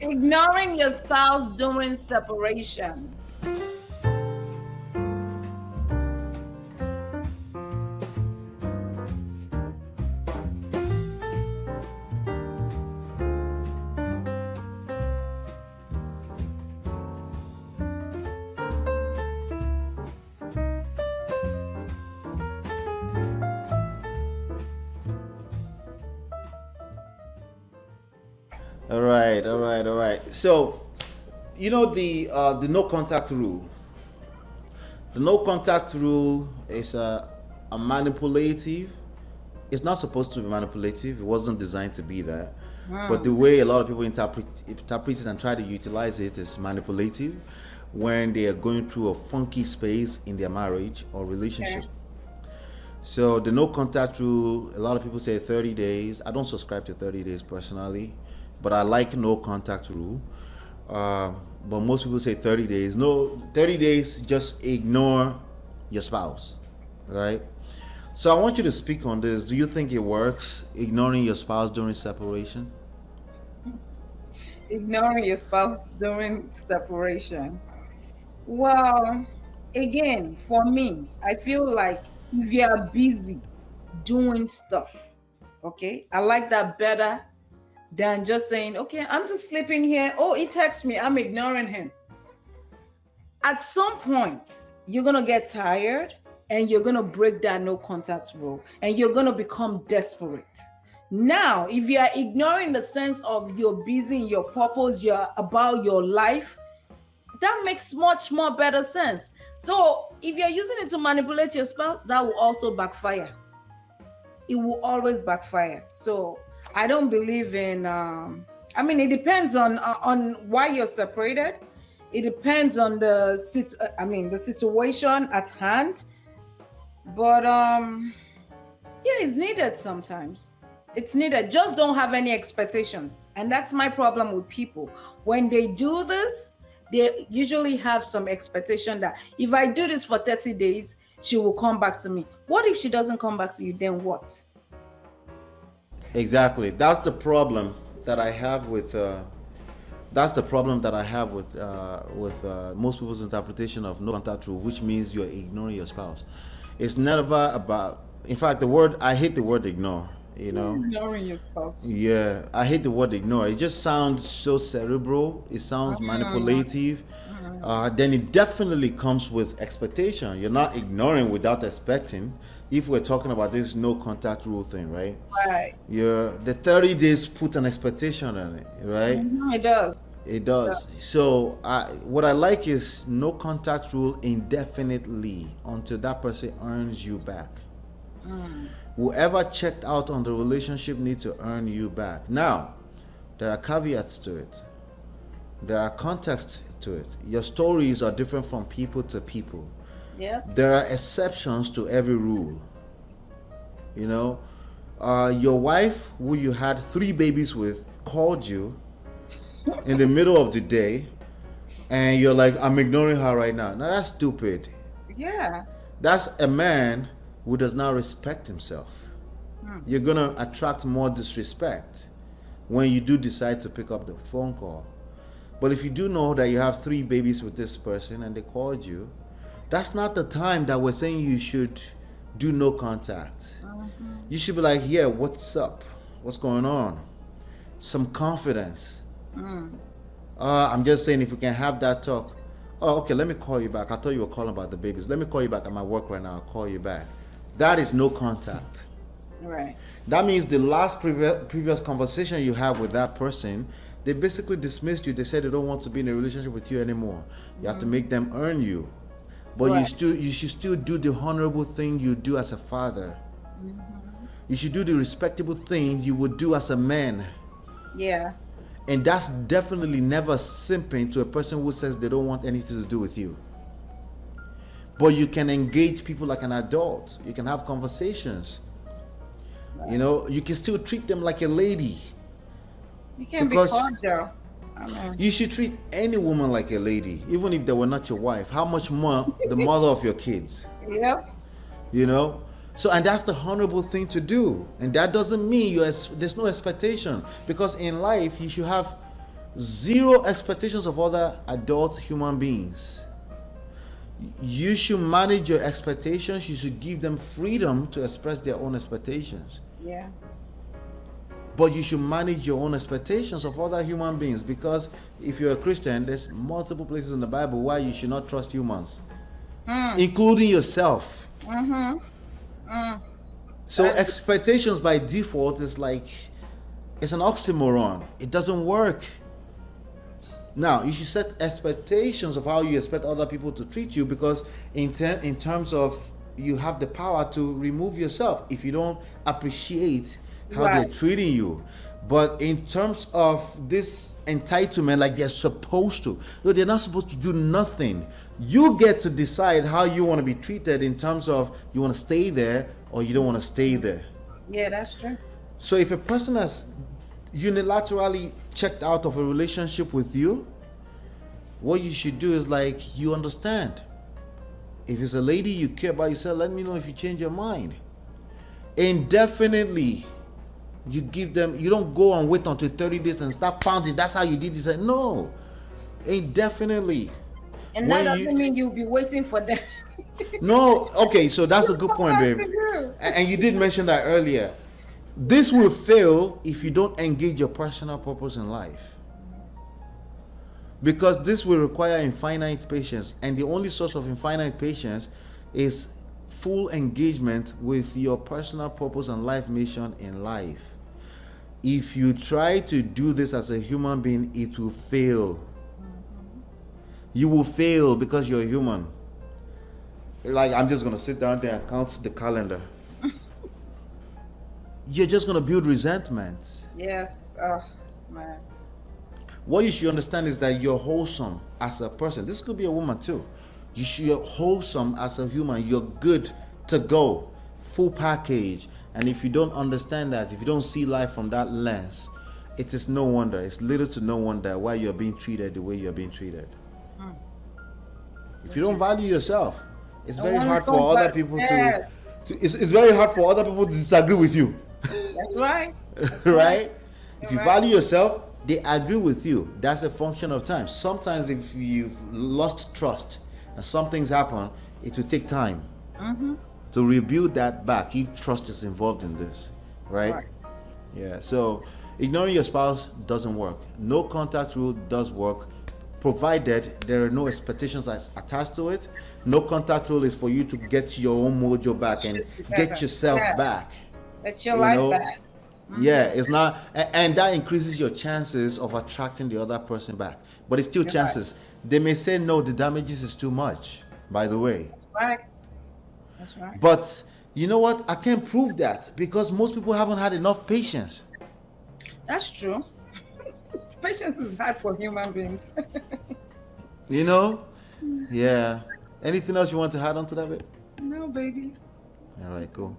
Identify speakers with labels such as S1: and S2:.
S1: Ignoring your spouse during separation.
S2: All right, all right, all right. So, the no contact rule. The no contact rule is a manipulative. It's not supposed to be manipulative. It wasn't designed to be that. But the way a lot of people interpret it and try to utilize it is manipulative when they are going through a funky space in their marriage or
S1: Okay.
S2: relationship. So the no contact rule, a lot of people say 30 days. I don't subscribe to 30 days personally, but I like no contact rule. Uh, but most people say 30 days. No, 30 days, just ignore your spouse, right? So I want you to speak on this. Do you think it works, ignoring your spouse during separation?
S1: Ignoring your spouse during separation. Well, again, for me, I feel like if you are busy doing stuff, okay, I like that better than just saying, okay, I'm just sleeping here. Oh, he texts me, I'm ignoring him. At some point, you're going to get tired and you're going to break that no contact rule and you're going to become desperate. Now, if you are ignoring the sense of you're busy in your purpose, you're about your life, that makes much more better sense. So, if you're using it to manipulate your spouse, that will also backfire. It will always backfire. So, I don't believe in. I mean, it depends on why you're separated. It depends on the situation at hand. But yeah, it's needed sometimes. It's needed. Just don't have any expectations. And that's my problem with people. When they do this, they usually have some expectation that if I do this for 30 days, she will come back to me. What if she doesn't come back to you? Then what?
S2: Exactly. That's the problem that I have with. That's the problem that I have with most people's interpretation of no contact rule, which means you're ignoring your spouse. It's never about. In fact, the word I hate the word ignore. You know,
S1: Ignoring your spouse.
S2: yeah, I hate the word ignore. It just sounds so cerebral. It sounds manipulative. Then it definitely comes with expectation. You're not ignoring without expecting. If we're talking about this no contact rule thing, right?
S1: Right.
S2: The 30 days put an expectation on it, right?
S1: Mhm, it does.
S2: It
S1: It does.
S2: does. So what I like is no contact rule indefinitely until that person earns you back. Whoever checked out on the relationship needs to earn you back. Now, there are caveats to it. There are contexts to it. Your stories are different from people to people.
S1: Yeah.
S2: There are exceptions to every rule. You know, your wife, who you had 3 babies with, called you in the middle of the day, and you're like, I'm ignoring her right now. Now that's stupid.
S1: Yeah.
S2: That's a man who does not respect himself. You're gonna attract more disrespect when you do decide to pick up the phone call. But if you do know that you have 3 babies with this person and they called you, that's not the time that we're saying you should do no contact. You should be like, yeah, what's up? What's going on? Some confidence. I'm just saying if we can have that talk. Oh, okay, let me call you back. I thought you were calling about the babies. Let me call you back. I'm at work right now. I'll call you back. That is no contact.
S1: Right.
S2: That means the last previous conversation you had with that person, they basically dismissed you. They said they don't want to be in a relationship with you anymore. You have to make them earn you. But
S1: Right.
S2: you should still do the honorable thing you do as a father. You should do the respectable thing you would do as a man.
S1: Yeah.
S2: And that's definitely never simping to a person who says they don't want anything to do with you. But you can engage people like an adult. You can have conversations. You know, you can still treat them like a lady.
S1: You can be
S2: Because
S1: cordial. I mean,
S2: you should treat any woman like a lady, even if they were not your wife. How much more the mother of your kids?
S1: yeah.
S2: You know? So, and that's the honorable thing to do. And that doesn't mean there's no expectation. Because in life, you should have Zero expectations of other adult human beings. You should manage your expectations. You should give them freedom to express their own expectations.
S1: Yeah.
S2: But you should manage your own expectations of other human beings, because if you're a Christian, there's multiple places in the Bible why you should not trust humans, including yourself. So expectations by default is like, it's an oxymoron. It doesn't work. Now, you should set expectations of how you expect other people to treat you, because in terms of, you have the power to remove yourself if you don't appreciate how they're treating you. But in terms of this entitlement, like they're supposed to, no, they're not supposed to do nothing. You get to decide how you want to be treated, in terms of, you want to stay there or you don't want to stay there.
S1: Yeah, that's true.
S2: So if a person has unilaterally checked out of a relationship with you, what you should do is, like, you understand. If it's a lady you care about, you say, let me know if you change your mind. Indefinitely, you give them, you don't go and wait until 30 days and start pounding. That's how you did this. No, indefinitely.
S1: And that doesn't mean you'll be waiting for them.
S2: No, okay, so that's a good point, babe. And you did mention that earlier. This will fail if you don't engage your personal purpose in life, because this will require infinite patience, and the only source of infinite patience is full engagement with your personal purpose and life mission in life. If you try to do this as a human being, it will fail. You will fail because you're human. Like, I'm just going to sit down there and count the calendar. You're just going to build resentment.
S1: Yes. Oh, man.
S2: What you should understand is that you're wholesome as a person. This could be a woman too. You're wholesome as a human. You're good to go. Full package. And if you don't understand that, if you don't see life from that lens, it is no wonder, it's little to no wonder why you're being treated the way you're being treated. If you don't value yourself, it's very hard for other people to it's very hard for other people to disagree with you.
S1: That's right.
S2: Right? If you value yourself, they agree with you. That's a function of time. Sometimes if you've lost trust and something's happened, it will take time to rebuild that back if trust is involved in this, right? Yeah, so ignoring your spouse doesn't work. No contact rule does work, provided there are no expectations attached to it. No contact rule is for you to get your own mojo back and get yourself back.
S1: Get your life back.
S2: Yeah, it's not, and that increases your chances of attracting the other person back. But it's still chances. They may say, no, the damages is too much, by the way.
S1: That's right. That's right.
S2: But you know what? I can't prove that, because most people haven't had enough patience.
S1: That's true. Patience is hard for human beings.
S2: You know? Yeah. Anything else you want to add on to that, babe?
S1: No, baby.
S2: All right, cool.